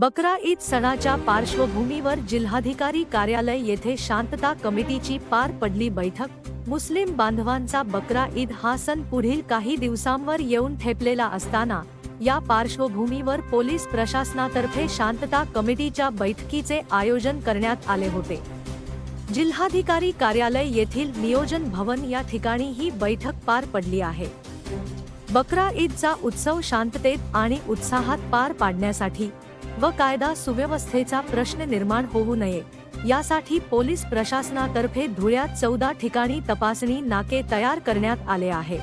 बकरा ईद सणाच्या पार्श्वभूमीवर जिल्हाधिकारी कार्यालय येथे शांतता कमिटीची पार पडली बैठक। मुस्लिम बांधवांचा बकरा ईद हा सण पुढील काही दिवसांवर येऊन ठेपलेला असताना या पार्श्वभूमीवर पोलीस प्रशासनातर्फे शांतता कमिटीच्या बैठकीचे आयोजन करण्यात आले होते। जिल्हाधिकारी कार्यालय येथील नियोजन भवन या ठिकाणी ही बैठक पार पडली आहे। बकरा ईदचा उत्सव शांततेत आणि उत्साहात पार पाडण्यासाठी व कायदा सुव्यवस्थेचा प्रश्न निर्माण होऊ नये यासाठी पोलीस प्रशासनातर्फे धुळ्यात 14 ठिकाणी तपासणी नाके तयार करण्यात आले आहे।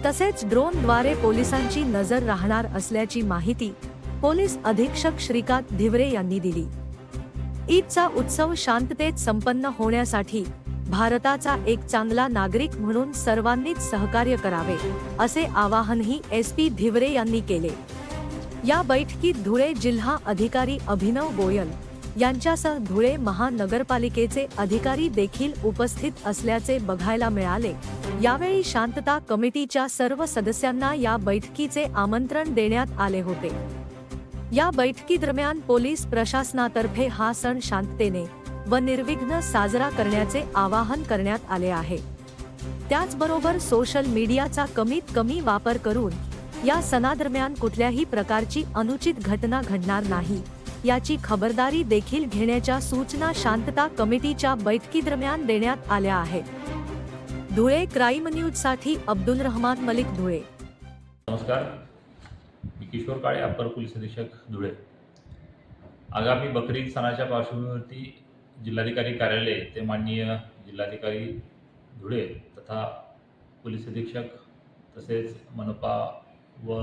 तसेच ड्रोनद्वारे पोलिसांची नजर राहणार असल्याची माहिती पोलीस अधीक्षक श्रीकांत धिवरे यांनी दिली। ईदचा उत्सव शांततेत संपन्न होण्यासाठी भारताचा एक चांगला नागरिक म्हणून सर्वांनीच सहकार्य करावे असे आवाहनही SP धिवरे यांनी केले। या बैठकीत धुळे जिल्हा अधिकारी अभिनव गोयल यांच्यासह धुळे महानगरपालिकेचे अधिकारी देखील उपस्थित असल्याचे बघायला मिळाले। यावेळी शांतता कमिटीच्या सर्व सदस्यांना या बैठकीचे आमंत्रण देण्यात आले होते। या बैठकीदरम्यान पोलीस प्रशासनातर्फे हा सण शांततेने व निर्विघ्न साजरा करण्याचे आवाहन करण्यात आले आहे। त्याचबरोबर सोशल मीडियाचा कमीत कमी वापर करून या सणादरम्यान कुठल्याही प्रकारची अनुचित घटना घडणार नाही याची खबरदारी देखील घेण्याच्या सूचना शांतता कमिटीच्या बैठकीदरम्यान देण्यात आल्या आहेत। धुळे क्राईम न्यूज साठी अब्दुल रहमान मलिक, धुळे। नमस्कार, मी किशोर काळे, अप्पर पोलीस अधीक्षक, धुळे। आगामी बकरी ईद सणाच्या पार्श्वभूमीवरती जिल्हाधिकारी कार्यालय ते माननीय जिल्हाधिकारी धुळे तथा पोलीस अधीक्षक तसेच मनपा व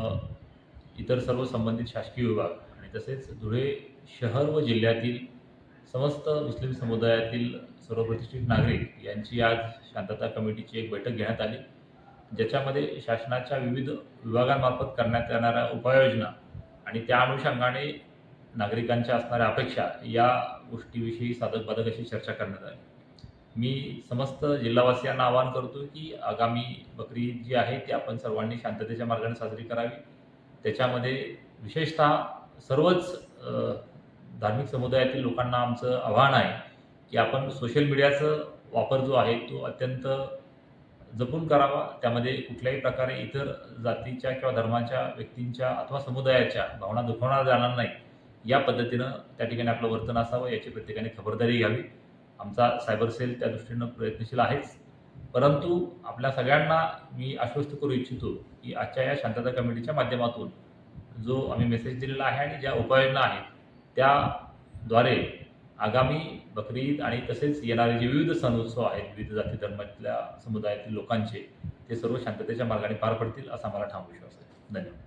इतर सर्व संबंधित शासकीय विभाग आणि तसेच धुळे शहर व जिल्ह्यातील समस्त मुस्लिम समुदायातील सर्व प्रतिष्ठित नागरिक यांची आज शांतता कमिटीची एक बैठक घेण्यात आली, ज्याच्यामध्ये शासनाच्या विविध विभागांमार्फत करण्यात येणाऱ्या उपाययोजना आणि त्या अनुषंगाने नागरिकांच्या असणाऱ्या अपेक्षा या गोष्टीविषयी साधक-बाधक अशी चर्चा करण्यात आली। मी समस्त जिल्हावासियांना आवाहन करतो की आगामी बकरी ईद जी आहे ती आपण सर्वांनी शांततेच्या मार्गाने साजरी करावी। त्याच्यामध्ये विशेषतः सर्वच धार्मिक समुदायातील लोकांना आमचं आवाहन आहे की आपण सोशल मीडियाचा वापर जो आहे तो अत्यंत जपून करावा। त्यामध्ये कुठल्याही प्रकारे इतर जातीच्या किंवा धर्माच्या व्यक्तींच्या अथवा समुदायाच्या भावना दुखावल्या जाणार नाही या पद्धतीनं त्या ठिकाणी आपलं वर्तन असावं याची प्रत्येकाने खबरदारी घ्यावी। आमचा सायबर सेल त्या दृष्टीनं प्रयत्नशील आहेच, परंतु आपल्या सगळ्यांना मी आश्वस्त करू इच्छितो की आजच्या या शांतता कमिटीच्या माध्यमातून जो आम्ही मेसेज दिलेला आहे आणि ज्या उपाययोजना आहेत त्याद्वारे आगामी बकरी ईद आणि तसेच येणारे जे विविध सण उत्सव आहेत विविध जाती धर्मातल्या समुदायातील लोकांचे ते सर्व शांततेच्या मार्गाने पार पडतील असा मला ठाम विश्वास आहे। धन्यवाद।